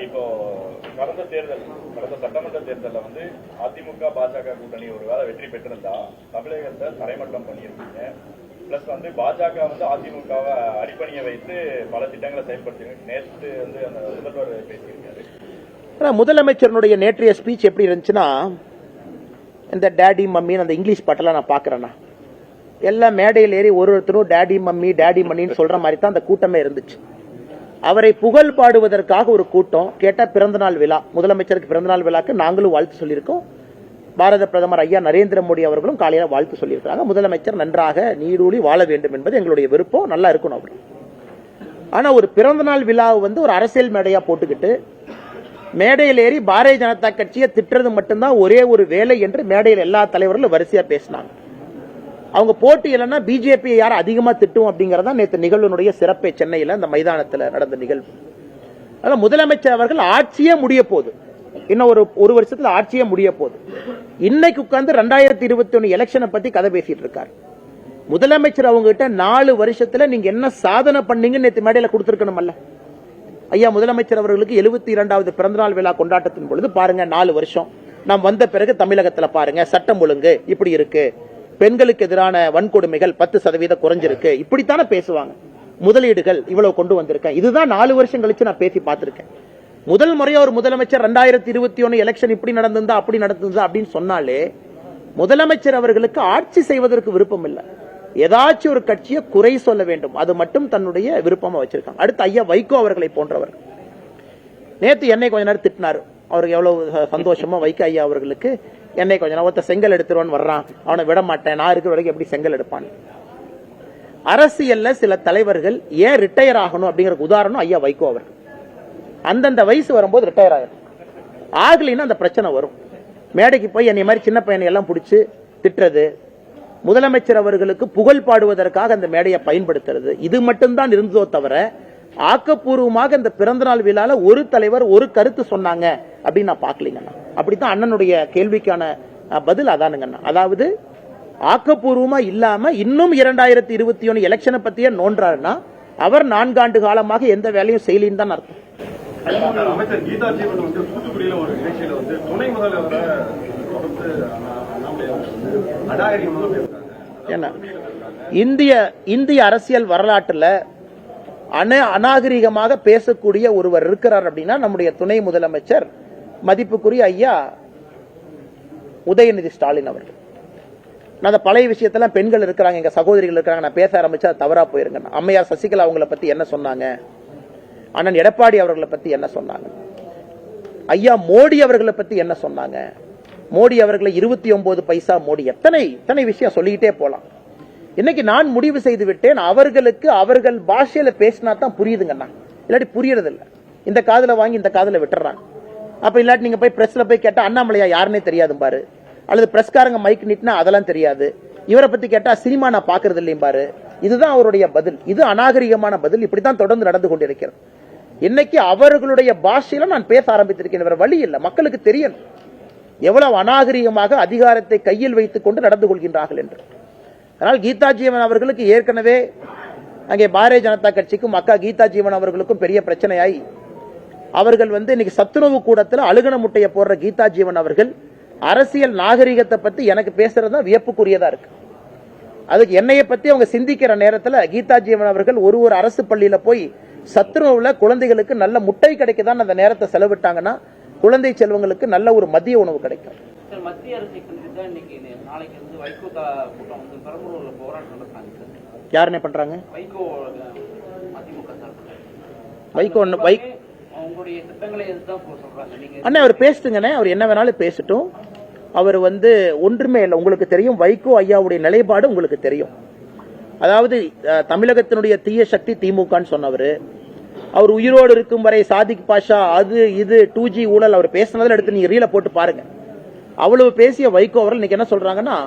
இப்போ கடந்த சட்டமன்ற தேர்தலில் வந்து அதிமுக பாஜக கூட்டணி ஒருவேளை வெற்றி பெற்றிருந்தா தமிழகத்தை தரைமட்டம் பண்ணியிருக்கீங்க. பிளஸ் வந்து பாஜக வந்து அதிமுகவை அடிப்பணியை வைத்து பல திட்டங்களை செயல்படுத்திருக்காங்க. நேற்று வந்து அந்த முதல்வர் பேசியிருக்காரு. முதலமைச்சருடைய நேற்றைய ஸ்பீச் எப்படி இருந்துச்சுன்னா, இந்த டேடி மம்மின்னு அந்த இங்கிலீஷ் பாட்டெல்லாம் நான் பாக்குறேன்னா, எல்லாம் மேடையில் ஏறி ஒருத்தரும் டேடி மம்மி டேடி மம்மின்னு சொல்ற மாதிரி தான் அந்த கூட்டமே இருந்துச்சு. அவரை புகழ் பாடுவதற்காக ஒரு கூட்டம். கேட்டா பிறந்தநாள் விழா, முதலமைச்சருக்கு பிறந்தநாள் விழாக்கு நாங்களும் வாழ்த்து சொல்லியிருக்கோம். பாரத பிரதமர் ஐயா நரேந்திர மோடி அவர்களும் காலையில வாழ்த்து சொல்லியிருக்காங்க. முதலமைச்சர் நன்றாக நீடூழி வாழ வேண்டும் என்பது எங்களுடைய விருப்பம், நல்லா இருக்கணும் அப்படி. ஆனா ஒரு பிறந்தநாள் விழாவை வந்து ஒரு அரசியல் மேடையா போட்டுக்கிட்டு மேடையில் ஏறி பாரதிய ஜனதா கட்சியை திட்டுறது மட்டும்தான் ஒரே ஒரு வேலை என்று மேடையில் எல்லா தலைவர்களும் வரிசையா பேசினாங்க. அவங்க போட்டி இல்லைன்னா பிஜேபி யாரும் அதிகமா திட்டும் அப்படிங்கறதா நேற்று நிகழ்வுடைய சிறப்பே. சென்னையில் அந்த மைதானத்தில் நடந்த நிகழ்வு. அதனால முதலமைச்சர் அவர்கள் ஆட்சியே முடிய போகுது, இன்னும் ஒரு வருஷத்துல ஆட்சியே முடிய போகுது. இன்னைக்கு உட்கார்ந்து 2021 எலெக்ஷனை பத்தி கதை பேசிட்டு இருக்காரு முதலமைச்சர். அவங்க கிட்ட 4 வருஷத்துல நீங்க என்ன சாதனை பண்ணீங்கன்னு நேற்று மேடையில கொடுத்திருக்கணும்ல. ஐயா முதலமைச்சர் அவர்களுக்கு 72வது பிறந்தநாள் விழா கொண்டாட்டத்தின் பொழுது பாருங்க, 4 வருஷம் நாம் வந்த பிறகு தமிழகத்துல பாருங்க சட்டம் ஒழுங்கு இப்படி இருக்கு, பெண்களுக்கு எதிரான வன்கொடுமைகள் 10% குறைஞ்சிருக்கு, இப்படித்தானே பேசுவாங்க. முதலீடுகள் இவ்வளவு கொண்டு வந்திருக்கேன். இதுதான் 4 வருஷம் கழிச்சு நான் பேசி பார்த்திருக்கேன். முதல் முறையா ஒரு முதலமைச்சர் 2021 எலெக்ஷன் இப்படி நடந்திருந்தா அப்படி நடந்திருந்தா அப்படின்னு சொன்னாலே முதலமைச்சர் அவர்களுக்கு ஆட்சி செய்வதற்கு விருப்பம் இல்லை. ஏதாச்சும் ஒரு கட்சியை குறை சொல்ல வேண்டும், அது மட்டும் தன்னுடைய விருப்பமா வச்சிருக்காங்க. அடுத்து ஐயா வைகோ அவர்களை போன்றவர் நேற்று என்னை கொஞ்ச நேரம் திட்டினார். அவருக்கு எவ்வளவு சந்தோஷமா வைகோ ஐயா அவர்களுக்கு என்னை கொஞ்ச நேரம் செங்கல் எடுத்துருவான்னு வர்றான், அவனை விட மாட்டேன், நான் இருக்கிற வரைக்கும் எப்படி செங்கல் எடுப்பான். அரசியல்ல சில தலைவர்கள் ஏன் ரிட்டையர் ஆகணும் அப்படிங்கிற உதாரணம் ஐயா வைகோ அவர்கள். அந்தந்த வயசு வரும்போது ரிட்டையர் ஆகும், ஆகலைன்னா அந்த பிரச்சனை வரும். மேடைக்கு போய் என்னை மாதிரி சின்ன பையனை எல்லாம் பிடிச்சி திட்டுறது, முதலமைச்சர் அவர்களுக்கு புகழ் பாடுவதற்காக அந்த மேடையை பயன்படுத்துறது, இது மட்டும்தான் இருந்ததோ தவிர ஆக்கப்பூர்வமாக இந்த பிறந்தநாள் விழால ஒரு தலைவர் ஒரு கருத்து சொன்னாங்க அப்படின்னு நான் பாக்கலீங்கண்ணா. அப்படித்தான் அண்ணனுடைய கேள்விக்கான பதில் அதானுங்கண்ணா. அதாவது ஆக்கப்பூர்வமா இல்லாம இன்னும் 2021 எலெக்ஷனை பத்தியே நோன்றாருன்னா அவர் 4 ஆண்டு காலமாக எந்த வேலையும் செய்யலின்னு தான் அர்த்தம். அமைச்சர் கீதா ஜீவன் வந்து தூத்துக்குடியில ஒரு நிகழ்ச்சியில வந்து துணை முதல்வரை என்ன இந்திய அரசியல் வரலாற்றுல அநாகரிகமாக பேசக்கூடிய ஒருவர் இருக்கிறார் அப்படின்னா நம்முடைய துணை முதலமைச்சர் மதிப்புக்குரிய ஐயா உதயநிதி ஸ்டாலின் அவர்கள். நான் அந்த பழைய விஷயத்தெல்லாம் பெண்கள் இருக்கிறாங்க, எங்க சகோதரிகள் இருக்கிறாங்க, நான் பேச ஆரம்பிச்சா தவறா போயிருங்க. அம்மையார் சசிகலா அவங்களை பத்தி என்ன சொன்னாங்க, அண்ணன் எடப்பாடி அவர்களை பத்தி என்ன சொன்னாங்க, ஐயா மோடி அவர்களை பத்தி என்ன சொன்னாங்க, மோடி அவர்களை 29 பைசா மோடி, எத்தனை விஷயம் சொல்லிக்கிட்டே போலாம். இன்னைக்கு நான் முடிவு செய்து விட்டேன், அவர்களுக்கு அவர்கள் பாஷையில பேசினா தான் புரியுதுங்கண்ணா, இல்லாட்டி புரியறது இல்ல. இந்த காதுல வாங்கி இந்த காதுல விட்டுறாங்க. அப்ப இல்லாட்டி நீங்க போய் பிரஸ்ல போய் கேட்டா அண்ணாமலையா யாருன்னே தெரியாது பாரு, அல்லது பிரஸ்காரங்க மைக் நிட்டுனா அதெல்லாம் தெரியாது, இவரை பத்தி கேட்டா சினிமா நான் பாக்குறது இல்லையும் பாரு. இதுதான் அவருடைய பதில். இது அநாகரிகமான பதில். இப்படித்தான் தொடர்ந்து நடந்து கொண்டிருக்கிறது. இன்னைக்கு அவர்களுடைய பாஷையில நான் பேச ஆரம்பித்திருக்கேன். வேற வழி இல்லை, மக்களுக்கு தெரியணும் எவ்வளவு அநாகரிகமாக அதிகாரத்தை கையில் வைத்துக் கொண்டு நடந்து கொள்கின்றார்கள் என்று. அதனால் கீதா ஜீவன் அவர்களுக்கு ஏற்கனவே அங்கே பாரதிய ஜனதா கட்சிக்கும் அக்கா கீதா ஜீவன் அவர்களுக்கும் பெரிய பிரச்சனையாய் அவர்கள் இன்னைக்கு சத்துணவு கூடத்தில் அழுகன முட்டையை போடுற கீதா ஜீவன் அவர்கள் அரசியல் நாகரிகத்தை பத்தி எனக்கு பேசுறது வியப்புக்குரியதா இருக்கு. அதுக்கு என்னைய பத்தி அவங்க சிந்திக்கிற நேரத்தில் கீதா ஜீவன் அவர்கள் ஒரு அரசு பள்ளியில போய் சத்துணவுல குழந்தைகளுக்கு நல்ல முட்டை கிடைக்குதான் அந்த நேரத்தை செலவிட்டாங்கன்னா குழந்தை செல்வங்களுக்கு நல்ல ஒரு மதிய உணவு கிடைக்கும். யாருன்னு பண்றாங்க அண்ணா, அவர் பேசிட்டுங்கண்ணே, அவர் என்ன வேணாலும் பேசட்டும். அவர் ஒன்றுமே இல்லை. உங்களுக்கு தெரியும் வைகோ ஐயாவுடைய நிலைப்பாடு உங்களுக்கு தெரியும். அதாவது தமிழகத்தினுடைய தீய சக்தி திமுகன்னு சொன்னவர், அவர் உயிரோடு இருக்கும் வரை சாதிக் பாஷா அது இது 2G ஊழல் அவர் பேசினதில் எடுத்து நீங்க ரீல போட்டு பாருங்க. அவ்வளவு பேசிய வைகோ அவர்கள் இன்னைக்கு என்ன சொல்றாங்கன்னா,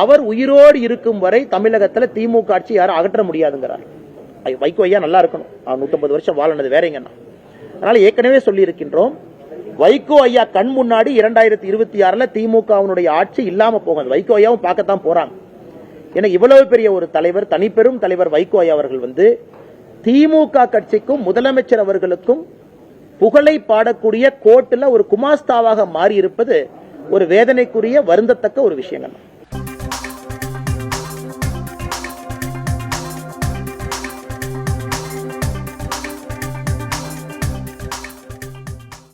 அவர் உயிரோடு இருக்கும் வரை தமிழகத்தில் திமுக ஆட்சி யாரும் அகற்ற முடியாதுங்கிறார். வைகோ ஐயா நல்லா இருக்கணும், 150 வருஷம் வாழனது வேறங்கண்ணா. அதனால ஏற்கனவே சொல்லி இருக்கின்றோம், வைகோ ஐயா கண் முன்னாடி 2026 திமுகவினுடைய ஆட்சி இல்லாம போகும். வைகோ ஐயாவும் பார்க்கத்தான் போறாங்க. எனக்கு இவ்வளவு பெரிய ஒரு தலைவர், தனிப்பெரும் தலைவர் வைகோ ஐயா அவர்கள் திமுக கட்சிக்கும் முதலமைச்சர் அவர்களுக்கும் புகழை பாடக்கூடிய கோர்ட்டுல ஒரு குமாஸ்தாவாக மாறி இருப்பது ஒரு வேதனைக்குரிய வருந்தத்தக்க ஒரு விஷயங்கள்.